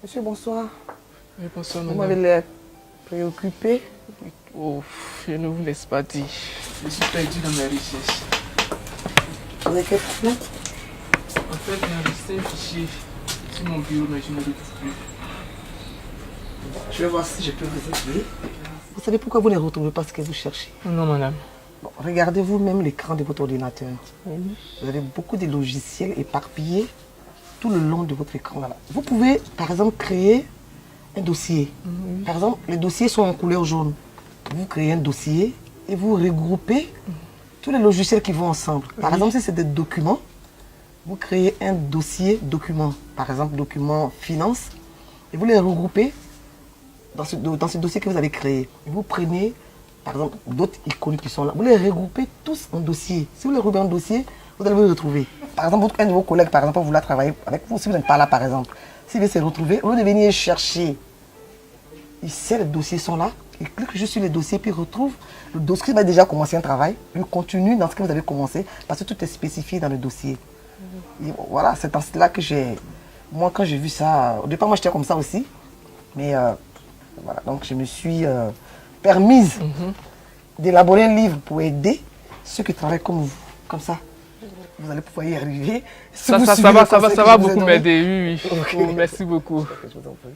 Monsieur, bonsoir. Oui, bonsoir, Vous madame. m'avez l'air préoccupé. Oh, je ne vous laisse pas dire. Je suis perdu dans mes recherches. Vous avez quel problème? En fait, il y a resté un fichier sur mon bureau, mais je ne le retrouve plus. Je vais voir si je peux vous aider. Vous savez pourquoi vous ne retrouvez pas ce que vous cherchez? Non, madame. Bon, regardez vous-même l'écran de votre ordinateur. Vous avez beaucoup de logiciels éparpillés tout le long de votre écran. Voilà. Vous pouvez, par exemple, créer un dossier. Par exemple, les dossiers sont en couleur jaune. Vous créez un dossier et vous regroupez tous les logiciels qui vont ensemble. Par exemple, si c'est des documents, vous créez un dossier document. Par exemple, document finance. Et vous les regroupez dans ce dossier que vous avez créé. Et vous prenez, par exemple, d'autres icônes qui sont là. Vous les regroupez tous en dossier. Si vous les regroupez en dossier, vous allez vous retrouver. Par exemple, un de vos collègues, par exemple, vous voulez travailler avec vous, si vous n'êtes pas là, par exemple, s'il veut se retrouver, au lieu de venir chercher, il sait les dossiers sont là, il clique juste sur les dossiers, puis il retrouve le dossier qui va déjà commencer un travail, il continue dans ce que vous avez commencé, parce que tout est spécifié dans le dossier. Et voilà, c'est dans cela que moi, quand j'ai vu ça, au départ, moi, j'étais comme ça aussi, mais voilà, donc je me suis permise d'élaborer un livre pour aider ceux qui travaillent comme vous, comme ça. Vous allez pouvoir y arriver. Si Ça va beaucoup m'aider, oui. Okay. Oh, merci beaucoup. Je vous en prie.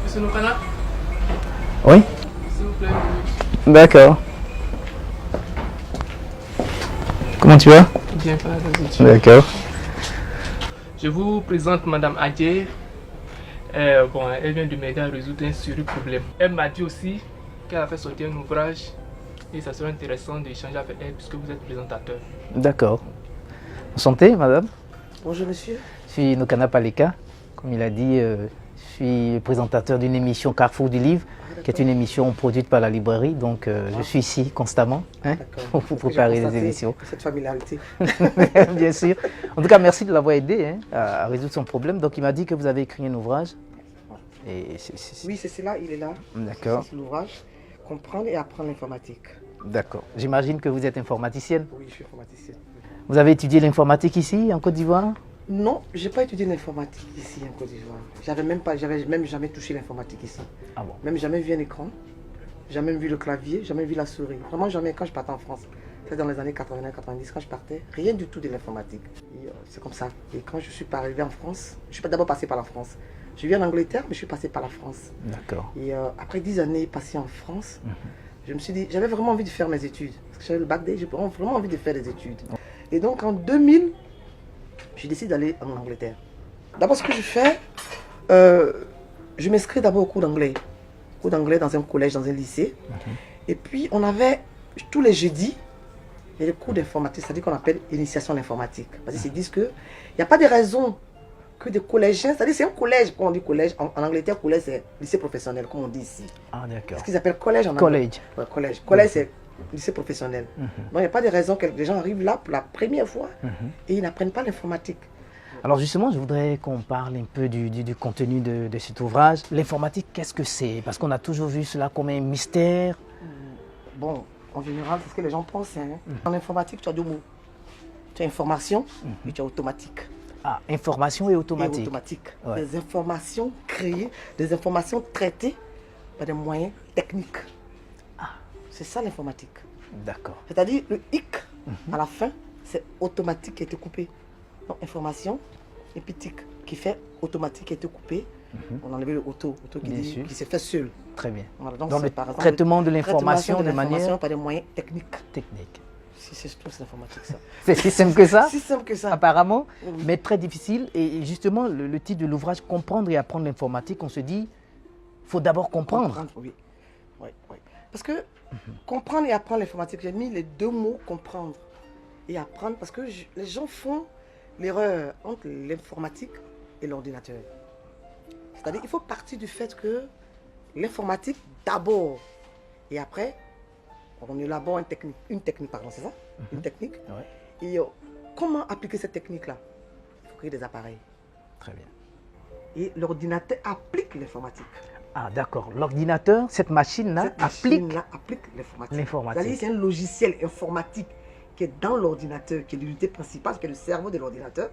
Monsieur Nokana, Oui, s'il vous plaît. d'accord. Comment tu vas? Bien, pas vas-y. D'accord. Je vous présente Madame Adjer. Bon, elle vient de m'aider à résoudre un sérieux problème. Elle m'a dit aussi qu'elle a fait sortir un ouvrage et ça serait intéressant d'échanger avec elle puisque vous êtes présentateur. D'accord. Santé, madame. Bonjour monsieur. Je suis Nokana Paleka. Comme il a dit, je suis présentateur d'une émission Carrefour du Livre, qui est une émission produite par la librairie. Donc, je suis ici constamment pour vous préparer les émissions. Cette familiarité. Bien sûr. En tout cas, merci de l'avoir aidé à résoudre son problème. Donc, il m'a dit que vous avez écrit un ouvrage. Et Oui, c'est cela, il est là. D'accord. C'est l'ouvrage. Comprendre et apprendre l'informatique. D'accord. J'imagine que vous êtes informaticienne. Oui, je suis informaticienne. Vous avez étudié l'informatique ici, en Côte d'Ivoire? Non, je n'ai pas étudié l'informatique ici en Côte d'Ivoire. J'avais même jamais touché l'informatique ici. Ah bon? Même jamais vu un écran, jamais vu le clavier, jamais vu la souris. Vraiment jamais quand je partais en France. C'est dans les années 80-90 quand je partais, rien du tout de l'informatique. C'est comme ça. Et quand je suis pas arrivé en France, je suis d'abord passé par la France. Je vis en Angleterre, mais je suis passé par la France. D'accord. Et après 10 années passées en France, je me suis dit, j'avais vraiment envie de faire mes études. Parce que j'avais le bac D, j'ai vraiment envie de faire des études. Et donc en 2000, j'ai décidé d'aller en Angleterre. D'abord, ce que je fais, je m'inscris d'abord au cours d'anglais. Cours d'anglais dans un collège, dans un lycée. Et puis, on avait tous les jeudis, les cours d'informatique, c'est-à-dire qu'on appelle initiation à l'informatique. Parce qu'ils disent qu'il n'y a pas de raison que des collégiens, c'est-à-dire c'est un collège, quand on dit collège, en Angleterre, collège c'est lycée professionnel, comme on dit ici. Ah d'accord. Ce qu'ils appellent collège en anglais. Collège. Ouais, collège. Collège c'est lycée professionnel. Donc il n'y a pas de raison que les gens arrivent là pour la première fois et ils n'apprennent pas l'informatique. Alors justement, je voudrais qu'on parle un peu du contenu de cet ouvrage. L'informatique, qu'est-ce que c'est? Parce qu'on a toujours vu cela comme un mystère. Bon, en général, c'est ce que les gens pensent. Hein. En informatique, tu as deux mots. Tu as information et tu as automatique. Ah, information et automatique. Et automatique. Ouais. Des informations créées, des informations traitées par des moyens techniques. Ah. C'est ça l'informatique. D'accord. C'est-à-dire le hic à la fin, c'est automatique qui a été coupé. Donc information et puis tic qui fait automatique qui a été coupé. On a enlevé le auto qui s'est fait seul. Très bien. Voilà, donc le par exemple, traitement de l'information de l'information manière par des moyens techniques. technique. C'est tout, c'est l'informatique ça. C'est si simple que ça? Si simple que ça. Apparemment, Oui. mais très difficile. Et justement, le titre de l'ouvrage, Comprendre et apprendre l'informatique, on se dit, il faut d'abord comprendre. Oui. Oui. Parce que comprendre et apprendre l'informatique, j'ai mis les deux mots comprendre et apprendre parce que les gens font l'erreur entre l'informatique et l'ordinateur. C'est-à-dire qu'il faut partir du fait que l'informatique d'abord et après, on élabore une technique, pardon, c'est ça? Une technique. Ouais. Et comment appliquer cette technique-là? Il faut créer des appareils. Très bien. Et l'ordinateur applique l'informatique. Ah d'accord. L'ordinateur, cette machine-là, applique l'informatique. l'informatique. C'est un logiciel informatique qui est dans l'ordinateur, qui est l'unité principale, qui est le cerveau de l'ordinateur,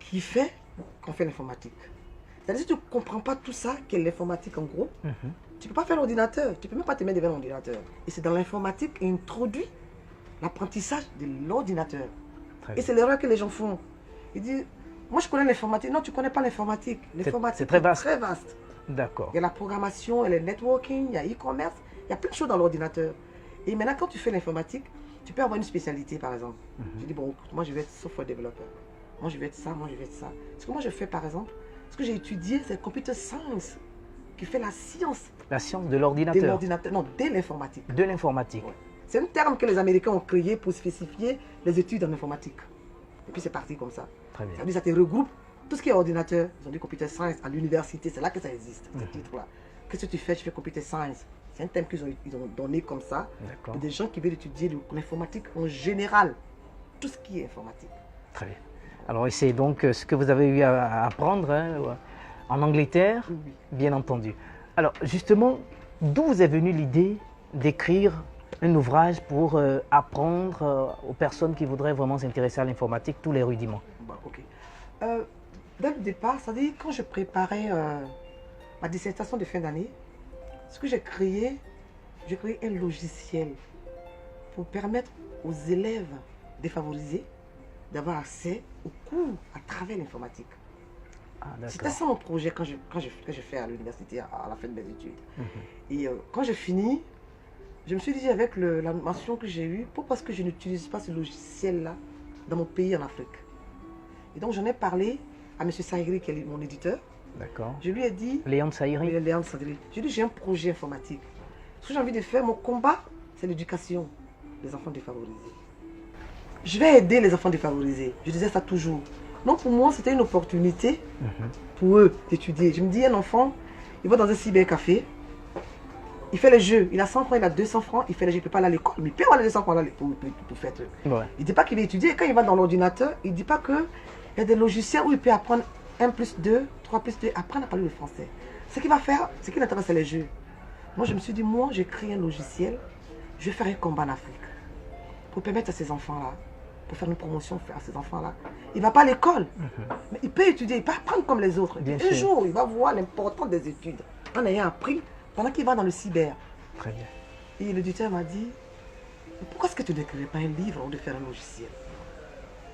qui fait qu'on fait l'informatique. C'est-à-dire que si tu ne comprends pas tout ça, qu'est l'informatique en gros, tu ne peux pas faire l'ordinateur. Tu ne peux même pas te mettre devant l'ordinateur. Et c'est dans l'informatique introduit l'apprentissage de l'ordinateur. Et c'est l'erreur que les gens font. Ils disent, moi je connais l'informatique. Non, tu ne connais pas l'informatique. L'informatique c'est très vaste. Très vaste. D'accord. Il y a la programmation, il y a le networking, il y a e-commerce, il y a plein de choses dans l'ordinateur. Et maintenant, quand tu fais l'informatique, tu peux avoir une spécialité par exemple. Je dis, bon, moi je vais être software développeur. Moi je vais être ça, moi je vais être ça. Ce que moi je fais par exemple, ce que j'ai étudié, c'est le computer science, qui fait la science. La science de l'ordinateur. De l'ordinateur, non, de l'informatique. De l'informatique. Ouais. C'est un terme que les Américains ont créé pour spécifier les études en informatique. Et puis c'est parti comme ça. Très bien. Ça veut dire que ça te regroupe tout ce qui est ordinateur. Ils ont dit computer science à l'université, c'est là que ça existe, ce titre-là. Qu'est-ce que tu fais? Je fais computer science. C'est un thème qu'ils ont donné comme ça. Pour des gens qui veulent étudier l'informatique en général. Tout ce qui est informatique. Très bien. Alors, et c'est donc ce que vous avez eu à apprendre en Angleterre, bien entendu. Alors, justement, d'où vous est venue l'idée d'écrire un ouvrage pour apprendre aux personnes qui voudraient vraiment s'intéresser à l'informatique tous les rudiments? Ok. Dès le départ, c'est-à-dire quand je préparais ma dissertation de fin d'année, ce que j'ai créé un logiciel pour permettre aux élèves défavorisés d'avoir accès aux cours à travers l'informatique. C'était ça mon projet que j'ai fait à l'université à la fin de mes études. Et quand j'ai fini, je me suis dit avec la mention que j'ai eue, pourquoi est-ce que je n'utilise pas ce logiciel-là dans mon pays en Afrique? Et donc j'en ai parlé à M. Saïri, qui est mon éditeur. D'accord. Je lui ai dit... Léon Saïri. Léon Saïri. Je lui ai dit, j'ai un projet informatique. Ce que j'ai envie de faire, mon combat, c'est l'éducation des enfants défavorisés. Je vais aider les enfants défavorisés. Je disais ça toujours. Donc pour moi, c'était une opportunité pour eux d'étudier. Je me dis, un enfant, il va dans un cybercafé, il fait les jeux, il a 100 francs, il a 200 francs, il fait les jeux, il ne peut pas aller à l'école, mais il peut avoir les 200 francs pour faire truc. Ouais. Il ne dit pas qu'il va étudier, et quand il va dans l'ordinateur, il ne dit pas qu'il y a des logiciels où il peut apprendre 1 plus 2, 3 plus 2, apprendre à parler le français. Ce qu'il va faire, ce qui l'intéresse, c'est les jeux. Moi, je me suis dit, moi, j'ai créé un logiciel, je vais faire un combat en Afrique pour permettre à ces enfants-là, pour faire une promotion à ces enfants-là. Il ne va pas à l'école, mais il peut étudier, il peut apprendre comme les autres. Un jour, il va voir l'importance des études en ayant appris pendant qu'il va dans le cyber. Très bien. Et l'éditeur m'a dit, pourquoi est-ce que tu n'écrirais pas un livre ou de faire un logiciel?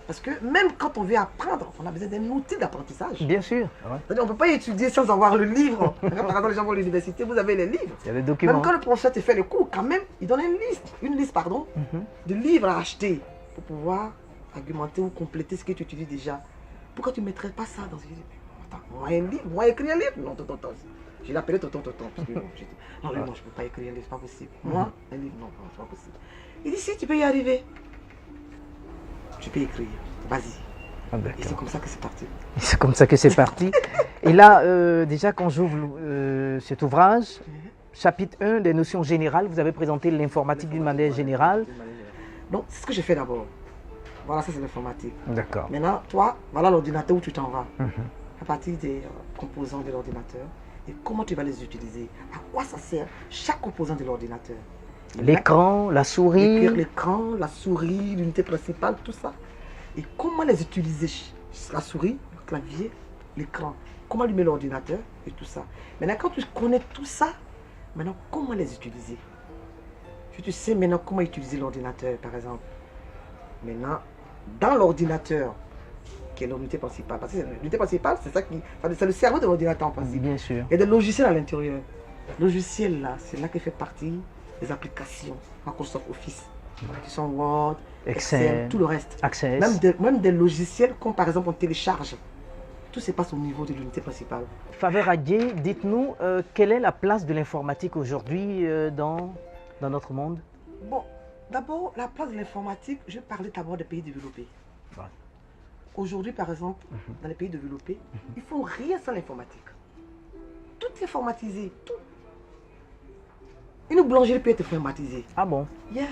Parce que même quand on veut apprendre, on a besoin d'un outil d'apprentissage. Bien sûr. Ouais. C'est-à-dire, on ne peut pas étudier sans avoir le livre. Par exemple, les gens vont à l'université, vous avez les livres. Il y a des documents. Même quand le professeur te fait le cours, quand même, il donne une liste de livres à acheter pour pouvoir argumenter ou compléter ce que tu étudies déjà. Pourquoi tu ne mettrais pas ça dans ce livre? Attends, moi un livre, moi écrire un livre? Non, tonton. Je l'ai appelé tonton. Parce que, non, je ne peux pas écrire un livre, c'est pas possible. Moi, un livre, non, c'est pas possible. Il dit, si, tu peux y arriver. Tu peux écrire, vas-y. Et c'est comme ça que c'est parti. C'est comme ça que c'est parti. Et là, déjà, quand j'ouvre cet ouvrage, chapitre 1, des notions générales, vous avez présenté l'informatique d'une manière générale. Donc, c'est ce que j'ai fait d'abord. Voilà, ça c'est l'informatique. D'accord. Maintenant, toi, voilà l'ordinateur où tu t'en vas. À partir des composants de l'ordinateur et comment tu vas les utiliser. À quoi ça sert chaque composant de l'ordinateur. L'écran, la souris. L'écran, la souris, l'unité principale, tout ça. Et comment les utiliser. La souris, le clavier, l'écran. Comment allumer l'ordinateur et tout ça. Maintenant, quand tu connais tout ça, maintenant, comment les utiliser. Tu sais maintenant comment utiliser l'ordinateur, par exemple. Maintenant, dans l'ordinateur, qui est l'unité principale, parce que l'unité principale, c'est le cerveau de l'ordinateur en principe. Bien sûr. Il y a des logiciels à l'intérieur. Le logiciel là, c'est là que fait partie des applications Microsoft Office, qui sont Word, Excel, tout le reste. Access. Même des logiciels comme par exemple on télécharge. Tout se passe au niveau de l'unité principale. Faveur Adjé, dites-nous, quelle est la place de l'informatique aujourd'hui dans notre monde? Bon, d'abord, la place de l'informatique, je vais parler d'abord des pays développés. Ouais. Aujourd'hui, par exemple, dans les pays développés, ils ne font rien sans l'informatique. Tout est informatisé, tout. Une boulangerie peut être informatisée. Ah bon? Yeah.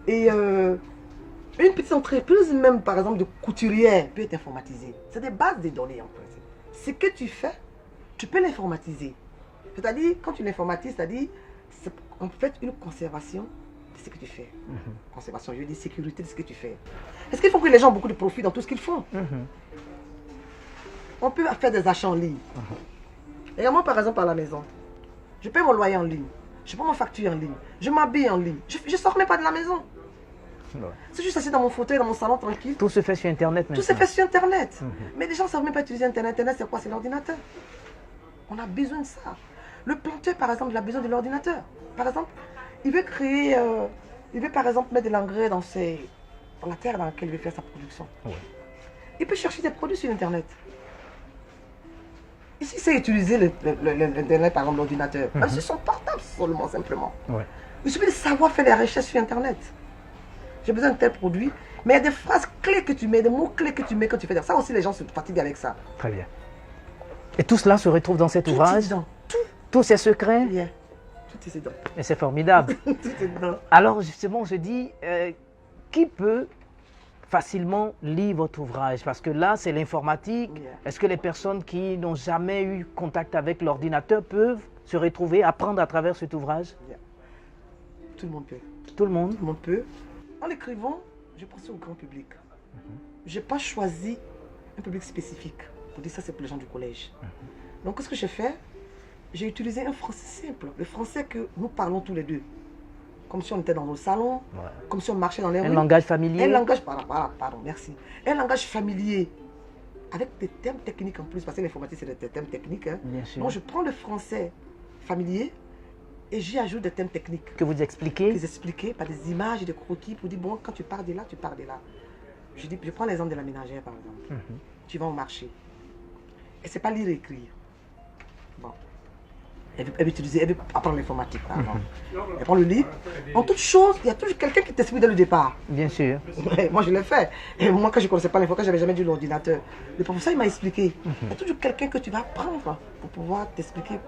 Et une petite entreprise, même par exemple de couturière, peut être informatisée. C'est des bases de données en principe. Ce que tu fais, tu peux l'informatiser. C'est-à-dire, quand tu l'informatises, c'est-à-dire, c'est en fait une conservation de ce que tu fais. Conservation, je veux dire sécurité de ce que tu fais. Est-ce qu'il faut que les gens aient beaucoup de profit dans tout ce qu'ils font? On peut faire des achats en ligne. Et moi, par exemple, à la maison, je paie mon loyer en ligne. Je prends mon facture en ligne. Je m'habille en ligne. Je ne sors même pas de la maison. Ouais. C'est juste assis dans mon fauteuil, dans mon salon, tranquille. Tout se fait sur Internet maintenant. Tout se fait sur Internet. Mais les gens ne savent même pas utiliser Internet. Internet, c'est quoi? C'est l'ordinateur. On a besoin de ça. Le planteur, par exemple, il a besoin de l'ordinateur. Par exemple, il veut créer... il veut, par exemple, mettre de l'engrais dans la terre dans laquelle il veut faire sa production. Ouais. Il peut chercher des produits sur Internet. Ici, c'est utiliser l'Internet, par exemple, l'ordinateur. Même sur son portable, seulement, simplement. Ouais. Il suffit de savoir faire des recherches sur Internet. J'ai besoin de tel produit. Mais il y a des phrases clés que tu mets, des mots clés que tu mets quand tu fais ça. Aussi, les gens se fatiguent avec ça. Très bien. Et tout cela se retrouve dans cet ouvrage. Tous ces secrets. Yeah. Tout est dedans. Et c'est formidable. Tout est dedans. Alors justement, je dis, qui peut facilement lire votre ouvrage? Parce que là, c'est l'informatique. Yeah. Est-ce que les personnes qui n'ont jamais eu contact avec l'ordinateur peuvent se retrouver, apprendre à travers cet ouvrage? Yeah. Tout le monde peut. Tout le monde? Tout le monde peut. En écrivant, je pense au grand public. Je n'ai pas choisi un public spécifique pour dire ça, c'est pour les gens du collège. Donc, qu'est-ce que j'ai fait? J'ai utilisé un français simple, le français que nous parlons tous les deux. Comme si on était dans nos salons, comme si on marchait dans les rues. Un langage familier? Un langage, pardon, merci. Un langage familier, avec des termes techniques en plus, parce que l'informatique, c'est des termes techniques. Hein. Bien sûr. Donc, je prends le français familier et j'y ajoute des thèmes techniques. Que vous expliquez? Que j'expliquais par des images et des croquis pour dire, bon, quand tu pars de là, tu pars de là. Je prends l'exemple de la ménagère, par exemple. Tu vas au marché. Et c'est pas lire et écrire. Bon. Elle veut apprendre l'informatique, par exemple. Elle prend le livre. En toute chose, il y a toujours quelqu'un qui t'explique dès le départ. Bien sûr. Ouais, moi, je l'ai fait. Et moi, quand je ne connaissais pas l'informatique, je n'avais jamais vu l'ordinateur. Le professeur, il m'a expliqué. Il y a toujours quelqu'un que tu vas prendre pour pouvoir t'expliquer.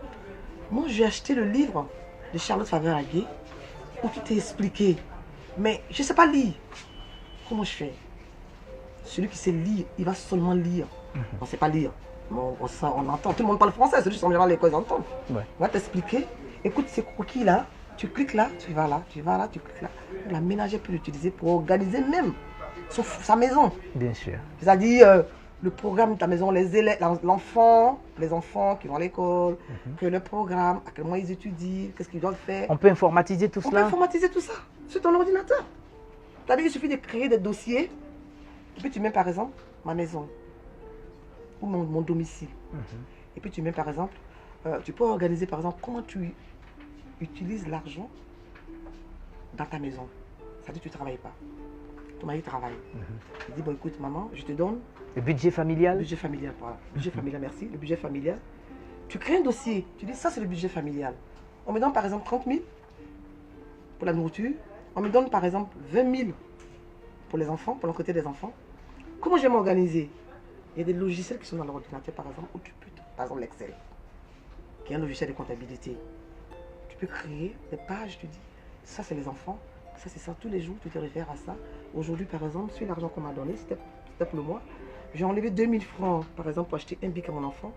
Moi, j'ai acheté le livre de Charlotte Faveur-Aguet où tout est expliqué. Mais je ne sais pas lire. Comment je fais? Celui qui sait lire, il va seulement lire. On ne sait pas lire. On entend, tout le monde parle français, c'est juste qu'on va à l'école, ils entendent. Ouais. On va t'expliquer. Écoute, ces croquis là, tu cliques là, tu vas là, tu vas là, tu cliques là. La ménagère peut l'utiliser pour organiser même sa maison. Bien sûr. C'est-à-dire le programme de ta maison, les élèves, les enfants qui vont à l'école, que le programme, à quel moment ils étudient, qu'est-ce qu'ils doivent faire. On peut informatiser tout cela? On peut informatiser tout ça sur ton ordinateur. C'est-à-dire qu'il suffit de créer des dossiers. Et puis tu mets par exemple ma maison ou mon domicile. Et puis tu mets par exemple, tu peux organiser par exemple comment tu utilises l'argent dans ta maison. C'est-à-dire que tu ne travailles pas. Ton mari travaille. Il dit, bon écoute maman, je te donne... Le budget familial? Le budget familial, voilà. Le budget familial, merci. Le budget familial. Tu crées un dossier. Tu dis, ça c'est le budget familial. On me donne par exemple 30 000 pour la nourriture. On me donne par exemple 20 000 pour les enfants, pour le côté des enfants. Comment je vais m'organiser? Il y a des logiciels qui sont dans l'ordinateur, par exemple, où tu peux, par exemple l'Excel, qui est un logiciel de comptabilité. Tu peux créer des pages, tu dis, ça c'est les enfants, ça c'est ça, tous les jours tu te réfères à ça. Aujourd'hui, par exemple, sur l'argent qu'on m'a donné, c'était pour le mois, j'ai enlevé 2000 francs, par exemple, pour acheter un bic à mon enfant,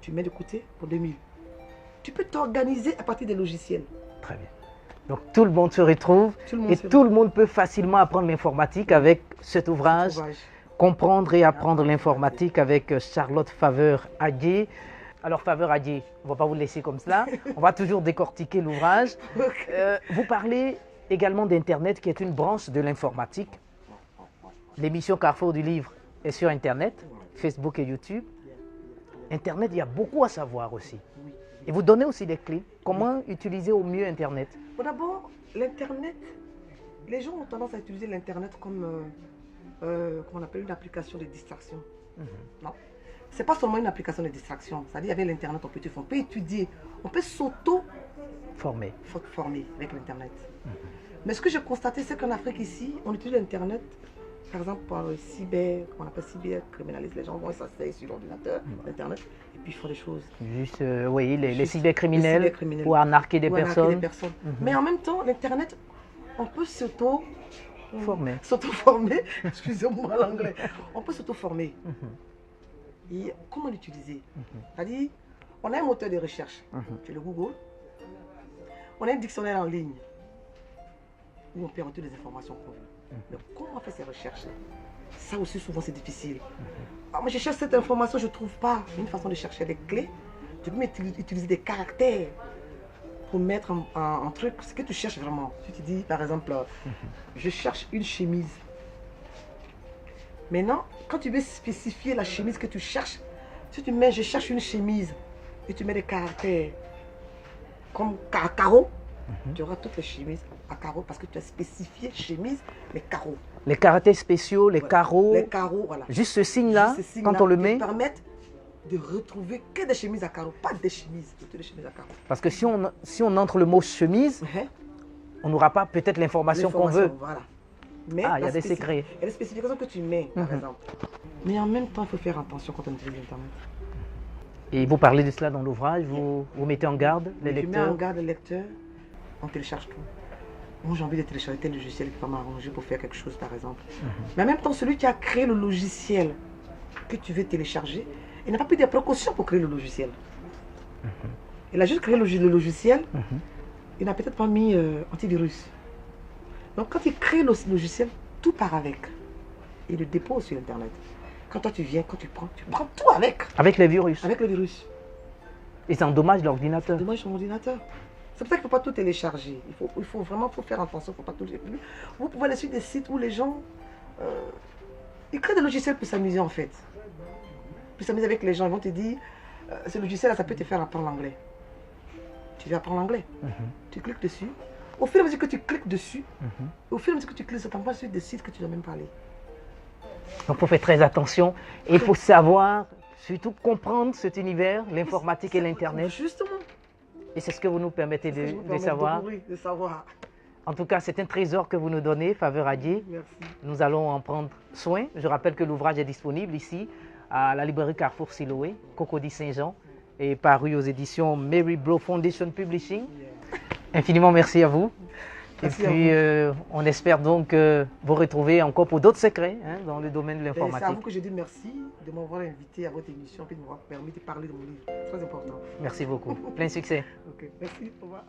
tu mets de côté pour 2000. Tu peux t'organiser à partir des logiciels. Très bien. Donc tout le monde se retrouve tout le monde peut facilement apprendre l'informatique avec cet ouvrage. Comprendre et apprendre l'informatique avec Charlotte Faveur-Aguet. Alors Faveur-Aguet, on ne va pas vous laisser comme cela, on va toujours décortiquer l'ouvrage. Vous parlez également d'Internet qui est une branche de l'informatique. L'émission Carrefour du Livre est sur Internet, Facebook et YouTube. Internet, il y a beaucoup à savoir aussi. Et vous donnez aussi des clés. Comment utiliser au mieux Internet? Bon, d'abord, l'Internet, les gens ont tendance à utiliser l'Internet comme... qu'on appelle une application de distraction. Non, c'est pas seulement une application de distraction. C'est-à-dire avec l'Internet, on peut étudier, on peut s'auto-former avec l'Internet. Mais ce que j'ai constaté, c'est qu'en Afrique ici, on utilise l'Internet, par exemple, pour on appelle cybercriminalisme. Les gens vont s'asseoir sur l'ordinateur, l'Internet, et puis ils font des choses. Juste, oui, les cybercriminels pour arnaquer des personnes. Mais en même temps, l'Internet, on peut s'auto-former, excusez-moi l'anglais, on peut s'auto-former. Et comment l'utiliser? C'est-à-dire, on a un moteur de recherche, c'est le Google, on a un dictionnaire en ligne, où on peut retrouver les informations qu'on veut. Mais comment on fait ces recherches-là? Ça aussi, souvent, c'est difficile. Alors, moi, je cherche cette information, je ne trouve pas. Une façon de chercher des clés. Tu peux utiliser des caractères pour mettre un truc, ce que tu cherches vraiment. Si tu dis, par exemple, je cherche une chemise. Maintenant, quand tu veux spécifier la chemise que tu cherches, si tu mets je cherche une chemise et tu mets des caractères comme carreaux, tu auras toutes les chemises à carreaux parce que tu as spécifié chemise, mais carreaux. Les caractères spéciaux, les carreaux. Les carreaux, voilà. Juste ce signe-là, quand on le met. Permettent de retrouver que des chemises à carreaux, pas des chemises, plutôt des chemises à carreaux. Parce que si on entre le mot chemise, on n'aura pas peut-être l'information qu'on veut. Voilà. Mais il y a des secrets. Il y a des spécifications que tu mets, par exemple. Mais en même temps, il faut faire attention quand on utilise Internet. Et vous parlez de cela dans l'ouvrage, vous mettez en garde les lecteurs? Je mets en garde les lecteurs, on télécharge tout. Moi, j'ai envie de télécharger tel logiciel qui va m'arranger pour faire quelque chose, par exemple. Mais en même temps, celui qui a créé le logiciel que tu veux télécharger, il n'a pas pris des précautions pour créer le logiciel. Il a juste créé le logiciel, il n'a peut-être pas mis antivirus. Donc, quand il crée le logiciel, tout part avec. Il le dépose sur Internet. Quand toi tu viens, quand tu prends tout avec. Avec les virus. Avec le virus. Et ça endommage l'ordinateur. Ça endommage son ordinateur. C'est pour ça qu'il ne faut pas tout télécharger. Il faut vraiment faire attention, il ne faut pas tout télécharger. Vous pouvez aller sur des sites où les gens ils créent des logiciels pour s'amuser en fait. Pour s'amuser avec les gens, ils vont te dire ce logiciel-là, ça peut te faire apprendre l'anglais. Tu veux apprendre l'anglais. Tu cliques dessus. Au fur et à mesure que tu cliques dessus, au fur et à mesure que tu cliques, ça t'envoie sur des sites que tu ne dois même pas aller. Donc il faut faire très attention et il faut savoir, surtout comprendre cet univers, l'informatique et l'Internet. Justement. Et c'est ce que vous nous permettez de savoir. De savoir. En tout cas, c'est un trésor que vous nous donnez, Faveur Adjei. Merci. Nous allons en prendre soin. Je rappelle que l'ouvrage est disponible ici à la librairie Carrefour Siloé, Cocody Saint-Jean, et paru aux éditions Mary Blow Foundation Publishing. Infiniment merci à vous. Merci et puis, on espère donc vous retrouver encore pour d'autres secrets dans le domaine de l'informatique. C'est à vous que je dis merci de m'avoir invité à votre émission et de m'avoir permis de parler de mon livre. C'est très important. Merci beaucoup. Plein succès. Ok, merci. Au revoir.